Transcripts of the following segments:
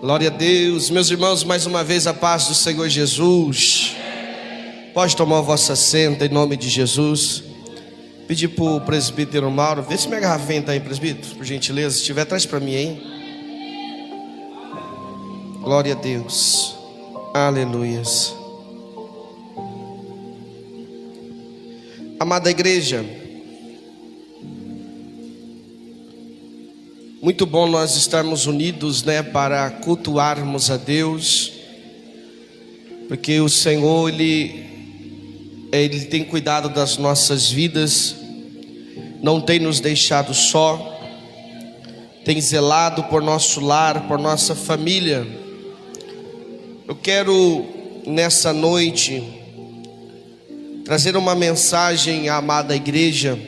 Glória a Deus, meus irmãos, mais uma vez a paz do Senhor Jesus. Pode tomar o vosso assento em nome de Jesus. Pedir para o presbítero Mauro, vê se minha garrafinha está aí, presbítero, por gentileza. Se tiver, traz para mim, hein? Glória a Deus, aleluias. Amada igreja, muito bom nós estarmos unidos, para cultuarmos a Deus, porque o Senhor, Ele tem cuidado das nossas vidas, não tem nos deixado só, tem zelado por nosso lar, por nossa família. Eu quero nessa noite trazer uma mensagem à amada igreja,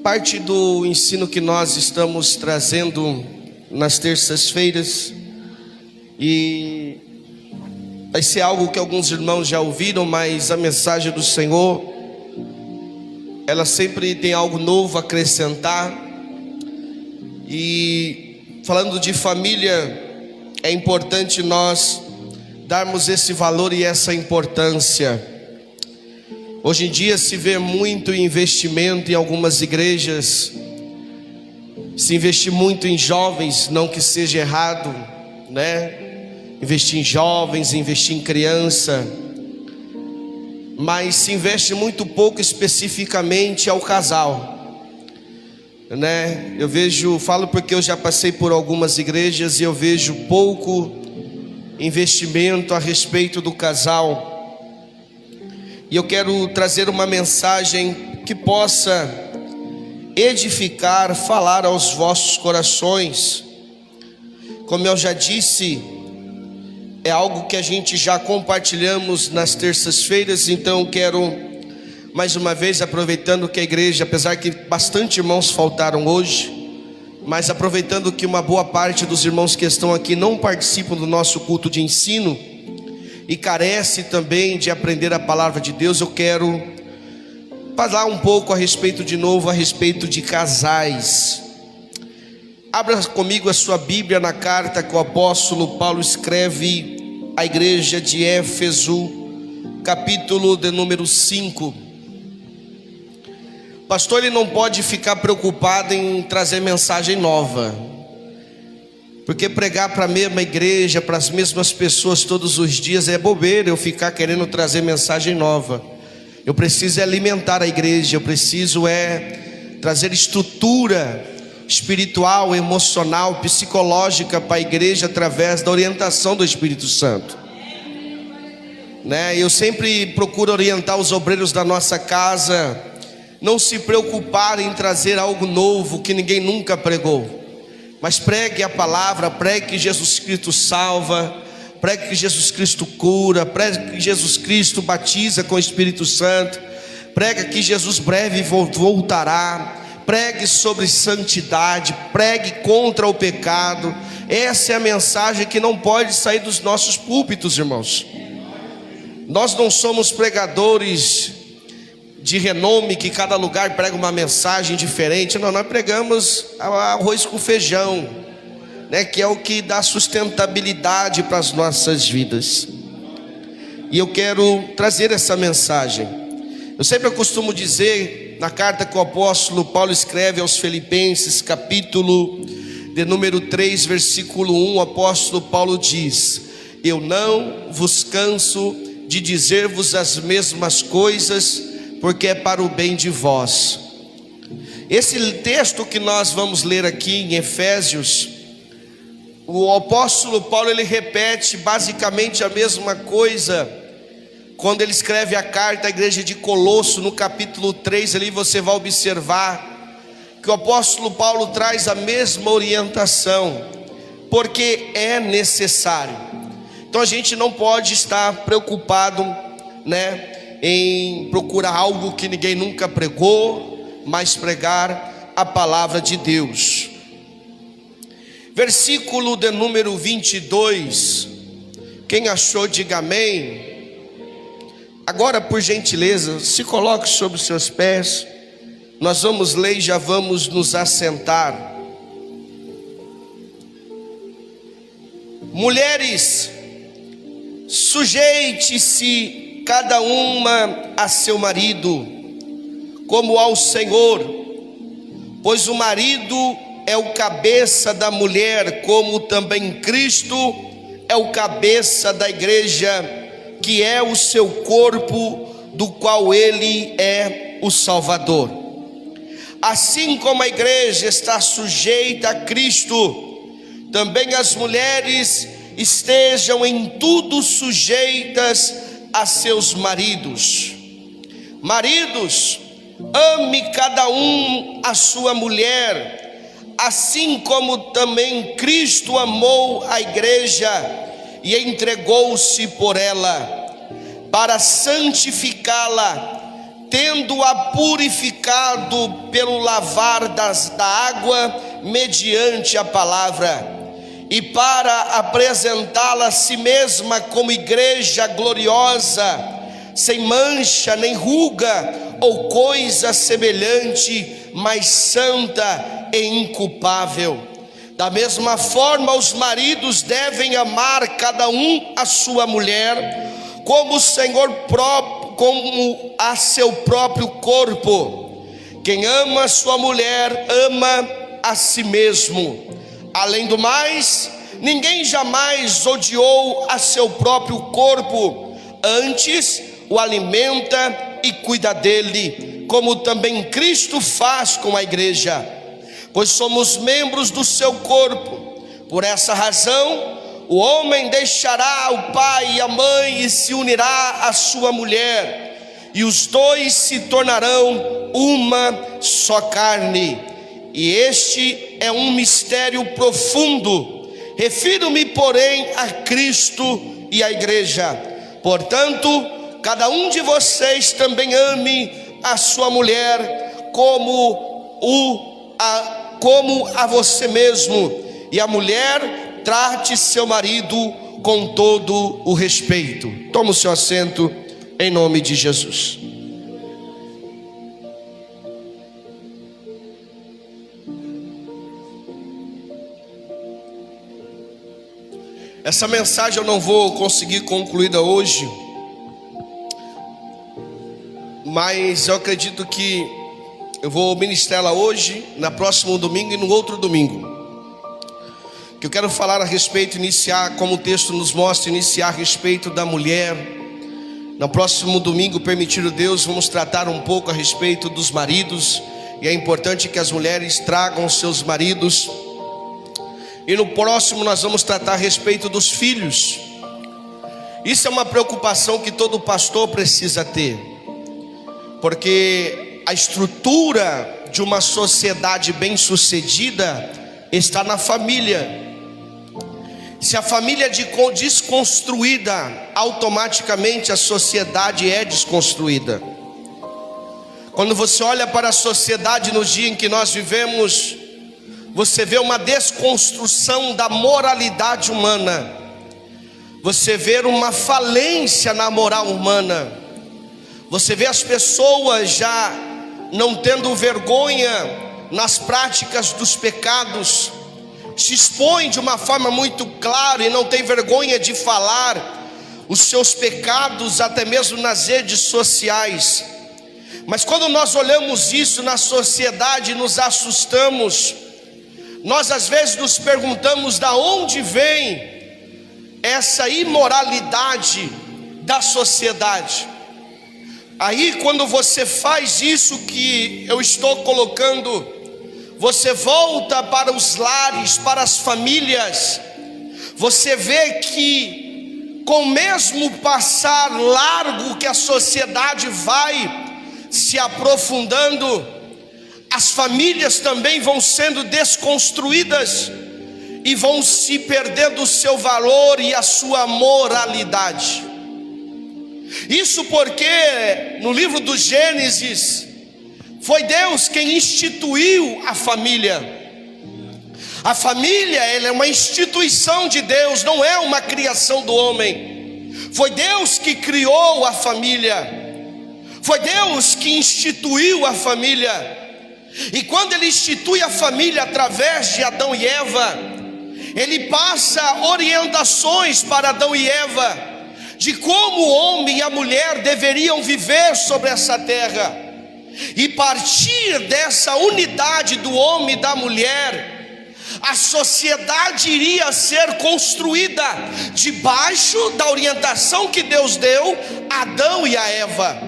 parte do ensino que nós estamos trazendo nas terças-feiras, e vai ser algo que alguns irmãos já ouviram, mas a mensagem do Senhor, ela sempre tem algo novo a acrescentar. E falando de família, é importante nós darmos esse valor e essa importância. Hoje em dia se vê muito investimento em algumas igrejas, se investir muito em jovens, não que seja errado, investir em jovens, investir em criança, mas se investe muito pouco especificamente ao casal, falo porque eu já passei por algumas igrejas e eu vejo pouco investimento a respeito do casal. E eu quero trazer uma mensagem que possa edificar, falar aos vossos corações. Como eu já disse, é algo que a gente já compartilhamos nas terças-feiras, então quero mais uma vez, aproveitando que a igreja, apesar que bastante irmãos faltaram hoje, mas aproveitando que uma boa parte dos irmãos que estão aqui não participam do nosso culto de ensino e carece também de aprender a palavra de Deus, eu quero falar um pouco a respeito de casais. Abra comigo a sua Bíblia na carta que o apóstolo Paulo escreve à igreja de Éfeso, capítulo de número 5. Pastor, ele não pode ficar preocupado em trazer mensagem nova, porque pregar para a mesma igreja, para as mesmas pessoas todos os dias é bobeira. Eu ficar querendo trazer mensagem nova. Eu preciso alimentar a igreja, eu preciso trazer estrutura espiritual, emocional, psicológica para a igreja através da orientação do Espírito Santo. Eu sempre procuro orientar os obreiros da nossa casa, não se preocupar em trazer algo novo que ninguém nunca pregou, mas pregue a palavra, pregue que Jesus Cristo salva, pregue que Jesus Cristo cura, pregue que Jesus Cristo batiza com o Espírito Santo, pregue que Jesus breve voltará, pregue sobre santidade, pregue contra o pecado. Essa é a mensagem que não pode sair dos nossos púlpitos, irmãos. Nós não somos pregadores de renome que cada lugar prega uma mensagem diferente. Não, nós pregamos arroz com feijão, que é o que dá sustentabilidade para as nossas vidas. E eu quero trazer essa mensagem. Eu sempre costumo dizer, na carta que o apóstolo Paulo escreve aos Filipenses, capítulo de número 3, versículo 1, o apóstolo Paulo diz: eu não vos canso de dizer-vos as mesmas coisas, porque é para o bem de vós. Esse texto que nós vamos ler aqui em Efésios, o apóstolo Paulo, ele repete basicamente a mesma coisa quando ele escreve a carta à igreja de Colosso, no capítulo 3, ali você vai observar que o apóstolo Paulo traz a mesma orientação, porque é necessário. Então a gente não pode estar preocupado, em procurar algo que ninguém nunca pregou, mas pregar a palavra de Deus. Versículo de número 22, quem achou diga amém. Agora, por gentileza, se coloque sobre os seus pés. Nós vamos ler e já vamos nos assentar. Mulheres, sujeite-se cada uma a seu marido, como ao Senhor, pois o marido é o cabeça da mulher, como também Cristo é o cabeça da igreja, que é o seu corpo, do qual ele é o Salvador. Assim como a igreja está sujeita a Cristo, também as mulheres estejam em tudo sujeitas a seus maridos. Maridos, ame cada um a sua mulher, assim como também Cristo amou a igreja e entregou-se por ela, para santificá-la, tendo-a purificado pelo lavar da água mediante a palavra, e para apresentá-la a si mesma como igreja gloriosa, sem mancha nem ruga ou coisa semelhante, mas santa e inculpável. Da mesma forma, os maridos devem amar cada um a sua mulher, como o Senhor próprio, como a seu próprio corpo. Quem ama sua mulher, ama a si mesmo. Além do mais, ninguém jamais odiou a seu próprio corpo, antes o alimenta e cuida dele, como também Cristo faz com a igreja, pois somos membros do seu corpo. Por essa razão, o homem deixará o pai e a mãe e se unirá à sua mulher, e os dois se tornarão uma só carne. E este é um mistério profundo. Refiro-me, porém, a Cristo e à igreja. Portanto, cada um de vocês também ame a sua mulher como a você mesmo, e a mulher trate seu marido com todo o respeito. Toma o seu assento em nome de Jesus. Essa mensagem eu não vou conseguir concluída hoje, mas eu acredito que eu vou ministrá-la hoje, na próximo domingo e no outro domingo. Que eu quero falar a respeito, iniciar, como o texto nos mostra, iniciar a respeito da mulher. No próximo domingo, permitido Deus, vamos tratar um pouco a respeito dos maridos, e é importante que as mulheres tragam seus maridos. E no próximo nós vamos tratar a respeito dos filhos. Isso é uma preocupação que todo pastor precisa ter, porque a estrutura de uma sociedade bem-sucedida está na família. Se a família é desconstruída, automaticamente a sociedade é desconstruída. Quando você olha para a sociedade no dia em que nós vivemos, você vê uma desconstrução da moralidade humana, você vê uma falência na moral humana, você vê as pessoas já não tendo vergonha nas práticas dos pecados, se expõem de uma forma muito clara e não tem vergonha de falar os seus pecados, até mesmo nas redes sociais. Mas quando nós olhamos isso na sociedade, nos assustamos. Nós às vezes nos perguntamos da onde vem essa imoralidade da sociedade. Aí quando você faz isso que eu estou colocando, você volta para os lares, para as famílias, você vê que com o mesmo passar largo que a sociedade vai se aprofundando, as famílias também vão sendo desconstruídas e vão se perdendo o seu valor e a sua moralidade. Isso porque no livro do Gênesis foi Deus quem instituiu a família. A família, ela é uma instituição de Deus, não é uma criação do homem. Foi Deus que criou a família, foi Deus que instituiu a família. E quando Ele institui a família através de Adão e Eva, ele passa orientações para Adão e Eva, de como o homem e a mulher deveriam viver sobre essa terra. E a partir dessa unidade do homem e da mulher, a sociedade iria ser construída debaixo da orientação que Deus deu a Adão e a Eva.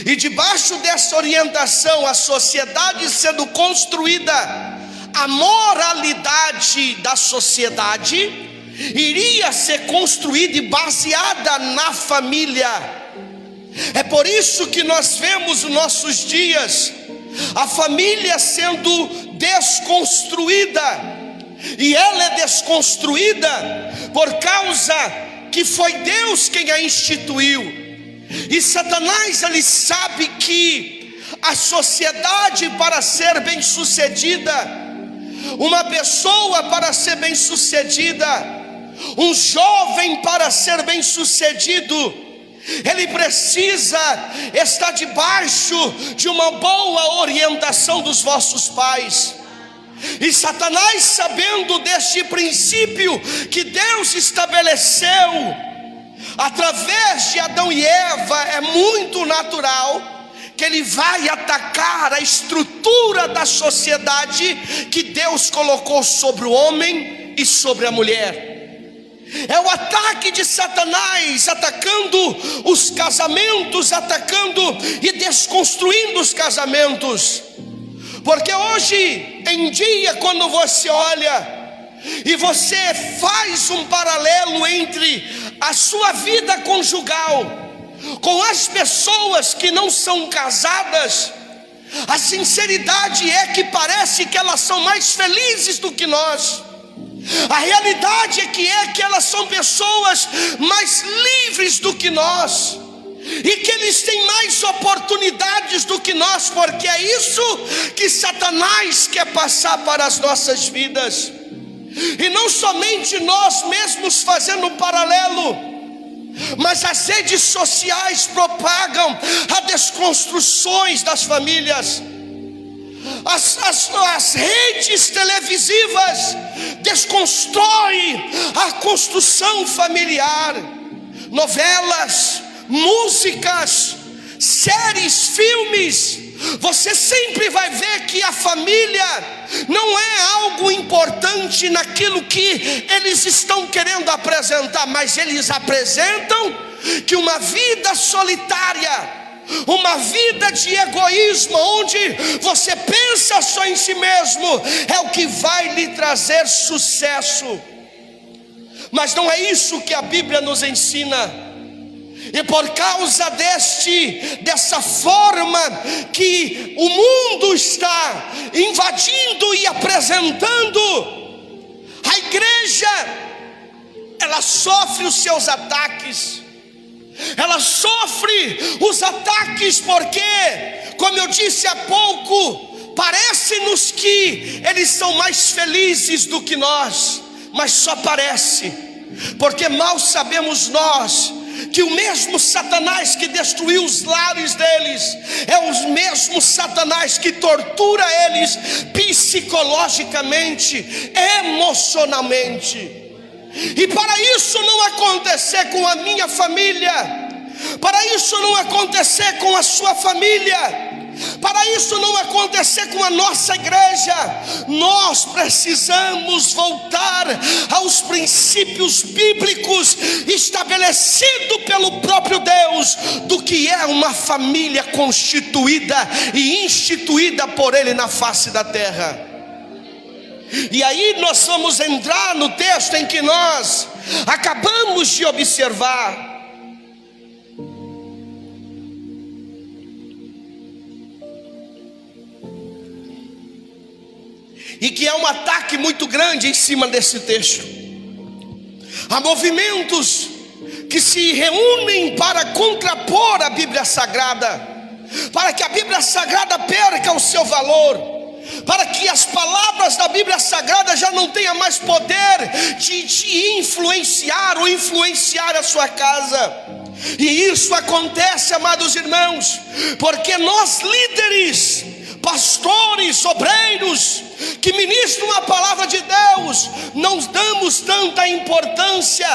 E debaixo dessa orientação, a sociedade sendo construída, a moralidade da sociedade iria ser construída e baseada na família. É por isso que nós vemos nos nossos dias a família sendo desconstruída, e ela é desconstruída por causa que foi Deus quem a instituiu. E Satanás, ele sabe que a sociedade, para ser bem sucedida, uma pessoa para ser bem sucedida, um jovem para ser bem sucedido, ele precisa estar debaixo de uma boa orientação dos vossos pais. E Satanás, sabendo deste princípio que Deus estabeleceu através de Adão e Eva, é muito natural que ele vai atacar a estrutura da sociedade que Deus colocou sobre o homem e sobre a mulher. É o ataque de Satanás, atacando os casamentos, atacando e desconstruindo os casamentos. Porque hoje em dia, quando você olha e você faz um paralelo entre a sua vida conjugal com as pessoas que não são casadas, a sinceridade é que parece que elas são mais felizes do que nós. A realidade é que elas são pessoas mais livres do que nós, e que eles têm mais oportunidades do que nós, porque é isso que Satanás quer passar para as nossas vidas. E não somente nós mesmos fazendo um paralelo, mas as redes sociais propagam as desconstruções das famílias. As redes televisivas desconstroem a construção familiar. Novelas, músicas, séries, filmes, você sempre vai ver que a família não é algo importante naquilo que eles estão querendo apresentar, mas eles apresentam que uma vida solitária, uma vida de egoísmo, onde você pensa só em si mesmo, é o que vai lhe trazer sucesso. Mas não é isso que a Bíblia nos ensina. E por causa dessa forma que o mundo está invadindo e apresentando, a igreja, ela sofre os seus ataques. Ela sofre os ataques porque, como eu disse há pouco, parece-nos que eles são mais felizes do que nós, mas só parece, porque mal sabemos nós que o mesmo Satanás que destruiu os lares deles é o mesmo Satanás que tortura eles psicologicamente, emocionalmente. E para isso não acontecer com a minha família, para isso não acontecer com a sua família, para isso não acontecer com a nossa igreja, nós precisamos voltar aos princípios bíblicos estabelecidos pelo próprio Deus, do que é uma família constituída e instituída por Ele na face da terra. E aí nós vamos entrar no texto em que nós acabamos de observar. E que é um ataque muito grande em cima desse texto. Há movimentos que se reúnem para contrapor a Bíblia Sagrada, para que a Bíblia Sagrada perca o seu valor, para que as palavras da Bíblia Sagrada já não tenham mais poder de influenciar ou influenciar a sua casa. E isso acontece, amados irmãos, porque nós líderes pastores, obreiros, que ministram a palavra de Deus, não damos tanta importância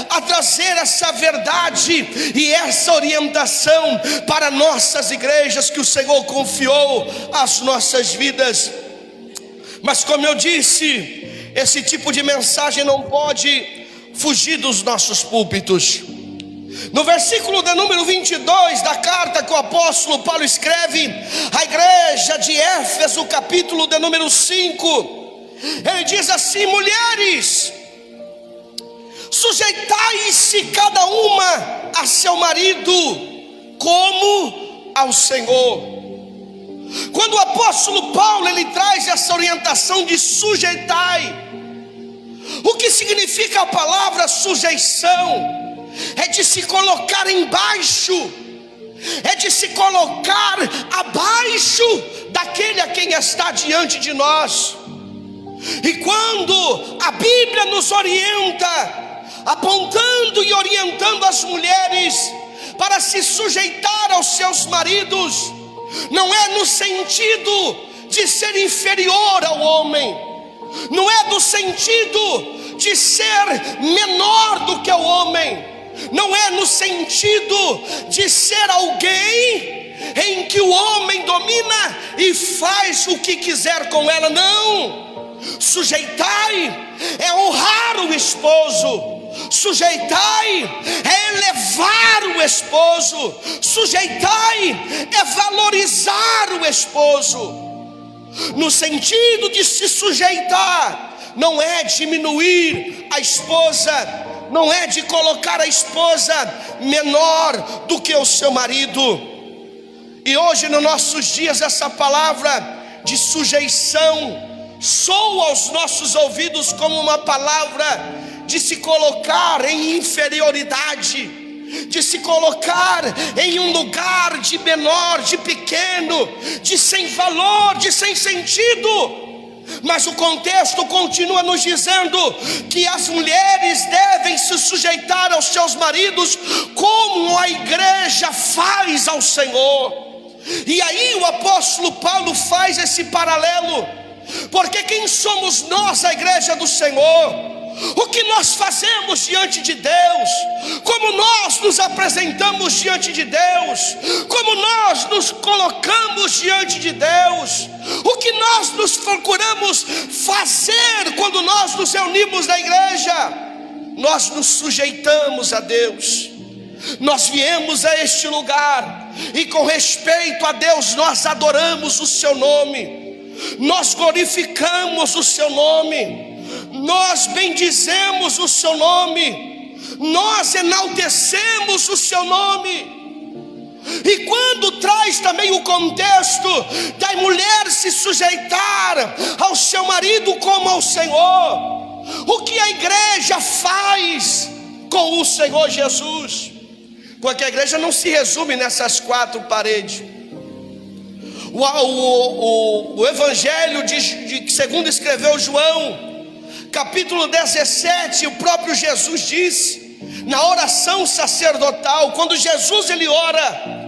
a trazer essa verdade e essa orientação para nossas igrejas que o Senhor confiou às nossas vidas. Mas como eu disse, esse tipo de mensagem não pode fugir dos nossos púlpitos. No versículo de número 22 da carta que o apóstolo Paulo escreve à igreja de Éfeso, capítulo de número 5, ele diz assim: mulheres, sujeitai-se cada uma a seu marido, como ao Senhor. Quando o apóstolo Paulo ele traz essa orientação de sujeitai, o que significa a palavra sujeição? É de se colocar embaixo, é de se colocar abaixo daquele a quem está diante de nós. E quando a Bíblia nos orienta, apontando e orientando as mulheres para se sujeitar aos seus maridos, não é no sentido de ser inferior ao homem, não é no sentido de ser menor do que o homem, não é no sentido de ser alguém em que o homem domina e faz o que quiser com ela. Não, sujeitai é honrar o esposo, sujeitai é elevar o esposo, sujeitai é valorizar o esposo. No sentido de se sujeitar, não é diminuir a esposa, não é de colocar a esposa menor do que o seu marido. E hoje nos nossos dias essa palavra de sujeição soa aos nossos ouvidos como uma palavra de se colocar em inferioridade, de se colocar em um lugar de menor, de pequeno, de sem valor, de sem sentido. Mas o contexto continua nos dizendo que as mulheres devem se sujeitar aos seus maridos como a igreja faz ao Senhor. E aí o apóstolo Paulo faz esse paralelo, porque quem somos nós, a igreja do Senhor? O que nós fazemos diante de Deus, como nós nos apresentamos diante de Deus, como nós nos colocamos diante de Deus, o que nós nos procuramos fazer quando nós nos reunimos na igreja? Nós nos sujeitamos a Deus. Nós viemos a este lugar e com respeito a Deus nós adoramos o seu nome, nós glorificamos o seu nome, nós bendizemos o seu nome, nós enaltecemos o seu nome. E quando traz também o contexto da mulher se sujeitar ao seu marido como ao Senhor, o que a igreja faz com o Senhor Jesus? Porque a igreja não se resume nessas quatro paredes. O Evangelho segundo escreveu João, capítulo 17, o próprio Jesus disse, na oração sacerdotal, quando Jesus ele ora,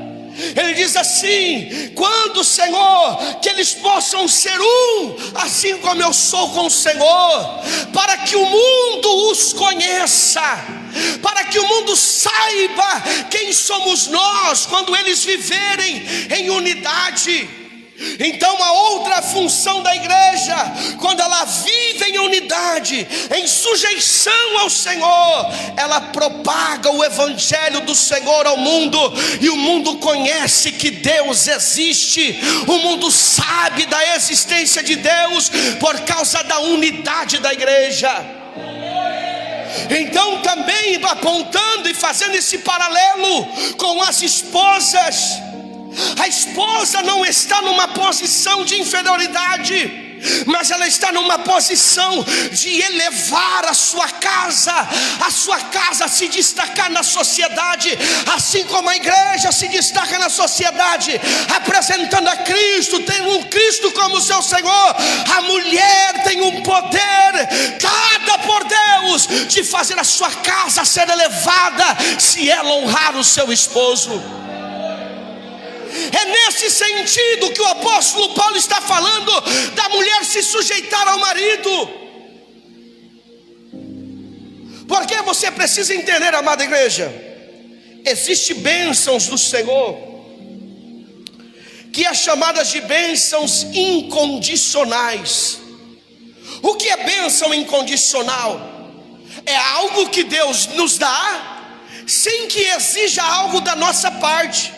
ele diz assim: quando Senhor, que eles possam ser um, assim como eu sou com o Senhor, para que o mundo os conheça, para que o mundo saiba quem somos nós, quando eles viverem em unidade. Então a outra função da igreja, quando ela vive em unidade, em sujeição ao Senhor, ela propaga o evangelho do Senhor ao mundo, e o mundo conhece que Deus existe, o mundo sabe da existência de Deus por causa da unidade da igreja. Então também apontando e fazendo esse paralelo com as esposas, a esposa não está numa posição de inferioridade, mas ela está numa posição de elevar a sua casa se destacar na sociedade, assim como a igreja se destaca na sociedade, apresentando a Cristo, tem um Cristo como seu Senhor. A mulher tem um poder dada por Deus de fazer a sua casa ser elevada, se ela honrar o seu esposo. É nesse sentido que o apóstolo Paulo está falando da mulher se sujeitar ao marido. Porque você precisa entender, amada igreja, existem bênçãos do Senhor, que é chamadas de bênçãos incondicionais. O que é bênção incondicional? É algo que Deus nos dá, sem que exija algo da nossa parte.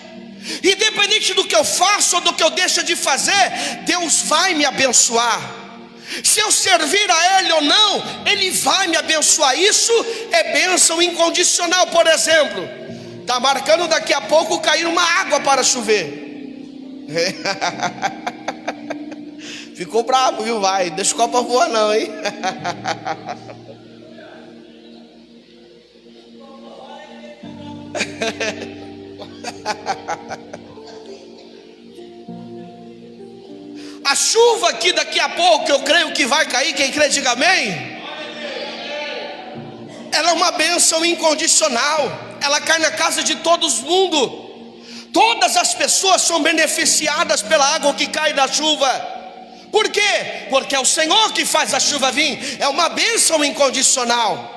Independente do que eu faço ou do que eu deixo de fazer, Deus vai me abençoar. Se eu servir a Ele ou não, Ele vai me abençoar. Isso é bênção incondicional. Por exemplo, está marcando daqui a pouco cair uma água para chover. Ficou bravo, viu? Vai, deixa o copo voar não, hein? A chuva que daqui a pouco eu creio que vai cair, quem crê diga amém. Ela é uma bênção incondicional. Ela cai na casa de todo mundo. Todas as pessoas são beneficiadas pela água que cai da chuva. Por quê? Porque é o Senhor que faz a chuva vir. É uma bênção incondicional.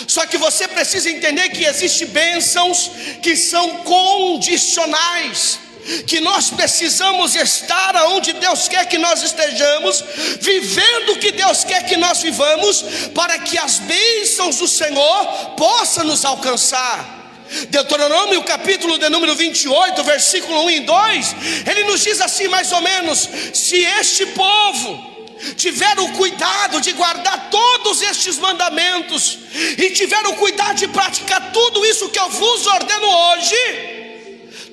Só que você precisa entender que existem bênçãos que são condicionais, que nós precisamos estar onde Deus quer que nós estejamos, vivendo o que Deus quer que nós vivamos, para que as bênçãos do Senhor possam nos alcançar. Deuteronômio capítulo de número 28, versículo 1 e 2, ele nos diz assim mais ou menos: se este povo tiver o cuidado de guardar todos estes mandamentos, e tiver o cuidado de praticar tudo isso que eu vos ordeno hoje,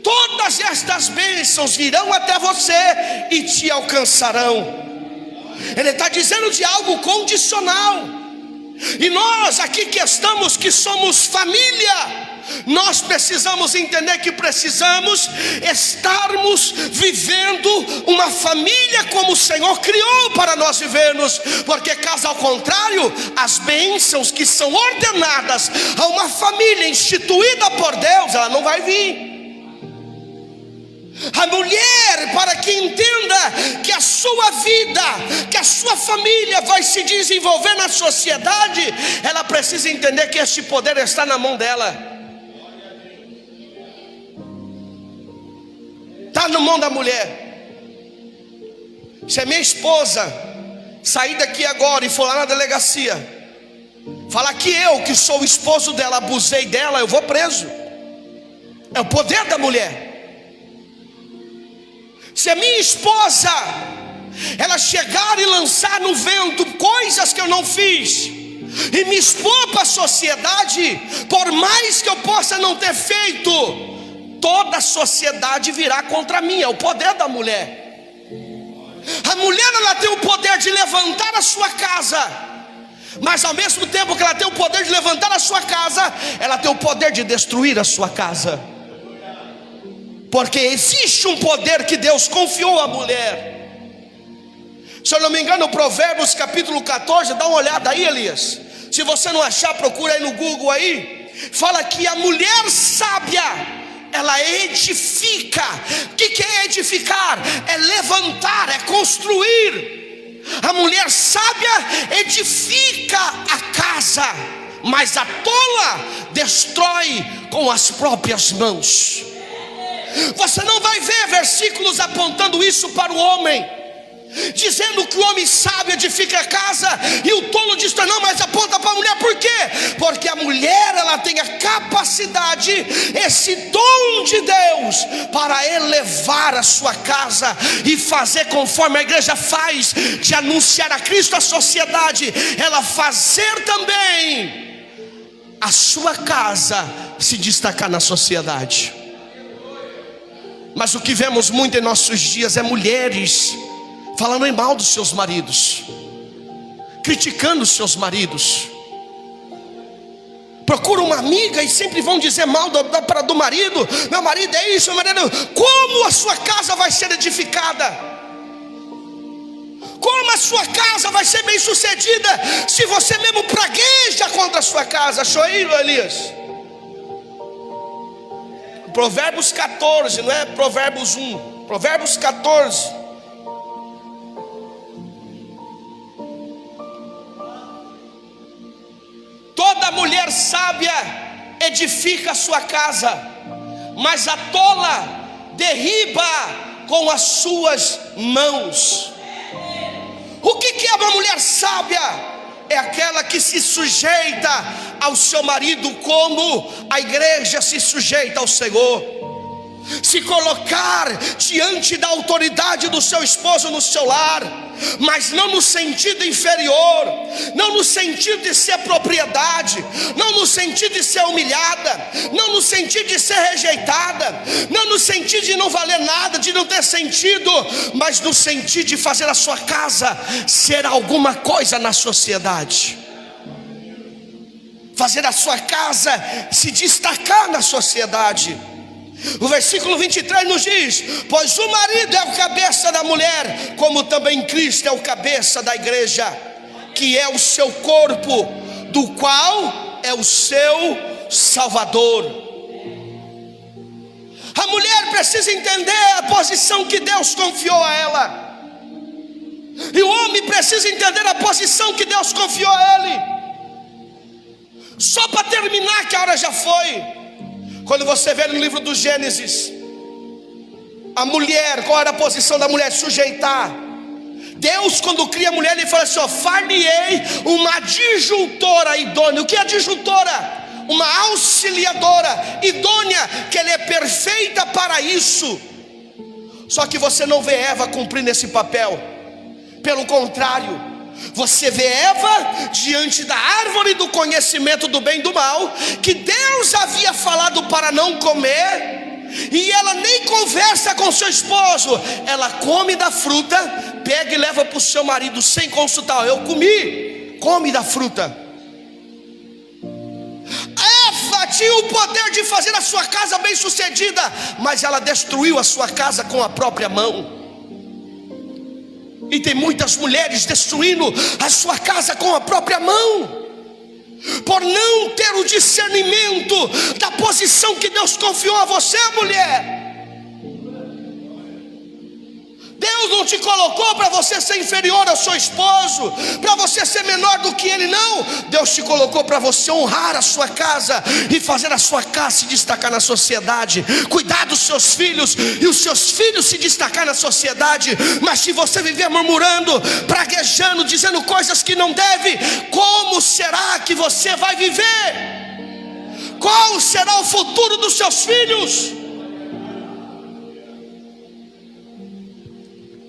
todas estas bênçãos virão até você e te alcançarão. Ele está dizendo de algo condicional. E nós aqui que estamos, que somos família, nós precisamos entender que precisamos estarmos vivendo uma família como o Senhor criou para nós vivermos. Porque caso ao contrário, as bênçãos que são ordenadas a uma família instituída por Deus, ela não vai vir. A mulher, para que entenda que a sua vida, que a sua família vai se desenvolver na sociedade, ela precisa entender que este poder está na mão dela. Está na mão da mulher. Se a minha esposa sair daqui agora e for lá na delegacia, falar que eu, que sou o esposo dela, abusei dela, eu vou preso. É o poder da mulher. Se a minha esposa, ela chegar e lançar no vento coisas que eu não fiz, e me expor para a sociedade, por mais que eu possa não ter feito, toda a sociedade virá contra mim. É o poder da mulher. A mulher, ela tem o poder de levantar a sua casa, mas ao mesmo tempo que ela tem o poder de levantar a sua casa, ela tem o poder de destruir a sua casa. Porque existe um poder que Deus confiou à mulher. Se eu não me engano, Provérbios capítulo 14, dá uma olhada aí, Elias. Se você não achar, procura aí no Google aí. Fala que a mulher sábia, ela edifica. O que é edificar? É levantar, é construir. A mulher sábia edifica a casa, mas a tola destrói com as próprias mãos. Você não vai ver versículos apontando isso para o homem, dizendo que o homem sábio edifica a casa e o tolo destrói. Não, mas aponta para a mulher. Por quê? Porque a mulher, ela tem a capacidade, esse dom de Deus, para elevar a sua casa e fazer conforme a igreja faz, de anunciar a Cristo à sociedade, ela fazer também a sua casa se destacar na sociedade. Mas o que vemos muito em nossos dias é mulheres falando em mal dos seus maridos, criticando os seus maridos. Procura uma amiga e sempre vão dizer mal do marido. Meu marido é isso, meu marido. Como a sua casa vai ser edificada? Como a sua casa vai ser bem sucedida se você mesmo pragueja contra a sua casa? Choíro, Elias. Provérbios 14, não é Provérbios 1, Provérbios 14. Toda mulher sábia edifica a sua casa, mas a tola derriba com as suas mãos. O que é uma mulher sábia? É aquela que se sujeita ao seu marido como a igreja se sujeita ao Senhor. Se colocar diante da autoridade do seu esposo no seu lar, mas não no sentido inferior, não no sentido de ser propriedade, não no sentido de ser humilhada, não no sentido de ser rejeitada, não no sentido de não valer nada, de não ter sentido, mas no sentido de fazer a sua casa ser alguma coisa na sociedade, fazer a sua casa se destacar na sociedade. O versículo 23 nos diz: pois o marido é o cabeça da mulher, como também Cristo é o cabeça da igreja, que é o seu corpo, do qual é o seu Salvador. A mulher precisa entender a posição que Deus confiou a ela, e o homem precisa entender a posição que Deus confiou a ele. Só para terminar, que a hora já foi. Quando você vê no livro do Gênesis, a mulher, qual era a posição da mulher? Sujeitar. Deus, quando cria a mulher, ele fala assim: ó, far-lhe-ei uma disjuntora idônea. O que é disjuntora? Uma auxiliadora idônea, que ela é perfeita para isso. Só que você não vê Eva cumprindo esse papel. Pelo contrário, você vê Eva diante da árvore do conhecimento do bem e do mal, que Deus havia falado para não comer, e ela nem conversa com seu esposo. Ela come da fruta, pega e leva para o seu marido sem consultar: eu comi, come da fruta. Eva tinha o poder de fazer a sua casa bem sucedida, mas ela destruiu a sua casa com a própria mão. E tem muitas mulheres destruindo a sua casa com a própria mão, por não ter o discernimento da posição que Deus confiou a você, mulher. Deus não te colocou para você ser inferior ao seu esposo, para você ser menor do que ele, não. Deus te colocou para você honrar a sua casa e fazer a sua casa se destacar na sociedade, cuidar dos seus filhos e os seus filhos se destacar na sociedade. Mas se você viver murmurando, praguejando, dizendo coisas que não deve, como será que você vai viver? Qual será o futuro dos seus filhos?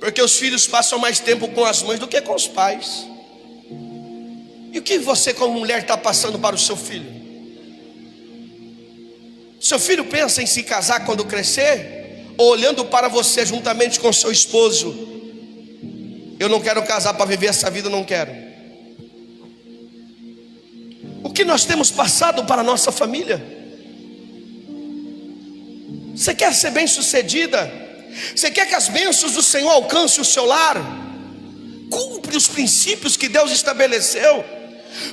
Porque os filhos passam mais tempo com as mães do que com os pais. E o que você como mulher está passando para o seu filho? Seu filho pensa em se casar quando crescer, ou olhando para você juntamente com seu esposo: eu não quero casar para viver essa vida, não quero. O que nós temos passado para a nossa família? Você quer ser bem sucedida? Você quer que as bênçãos do Senhor alcancem o seu lar? Cumpre os princípios que Deus estabeleceu,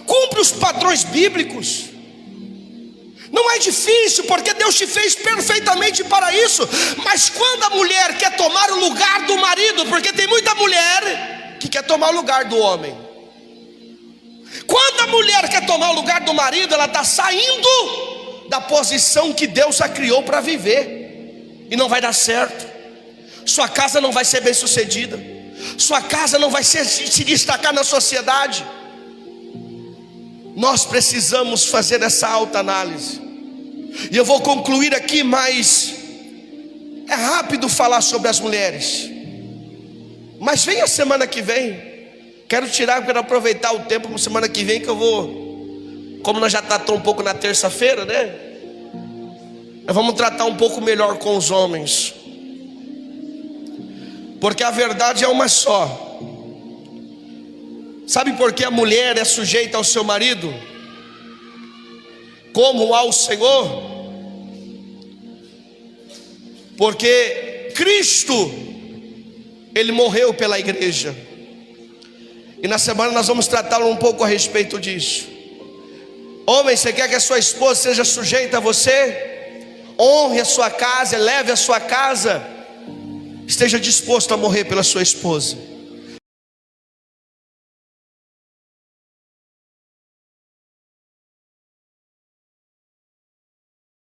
cumpre os padrões bíblicos. Não é difícil, porque Deus te fez perfeitamente para isso. Mas quando a mulher quer tomar o lugar do marido, porque tem muita mulher que quer tomar o lugar do homem. Quando a mulher quer tomar o lugar do marido, ela está saindo da posição que Deus a criou para viver, e não vai dar certo. Sua casa não vai ser bem sucedida, sua casa não vai se destacar na sociedade. Nós precisamos fazer essa autoanálise. E eu vou concluir aqui, mas é rápido falar sobre as mulheres. Mas vem a semana que vem. Quero aproveitar o tempo semana que vem, que eu vou, como nós já tratamos um pouco na terça-feira, né? Nós vamos tratar um pouco melhor com os homens, porque a verdade é uma só. Sabe por que a mulher é sujeita ao seu marido como ao Senhor? Porque Cristo, Ele morreu pela igreja. E na semana nós vamos tratar um pouco a respeito disso. Homem, você quer que a sua esposa seja sujeita a você? honre a sua casa, eleve a sua casa, esteja disposto a morrer pela sua esposa.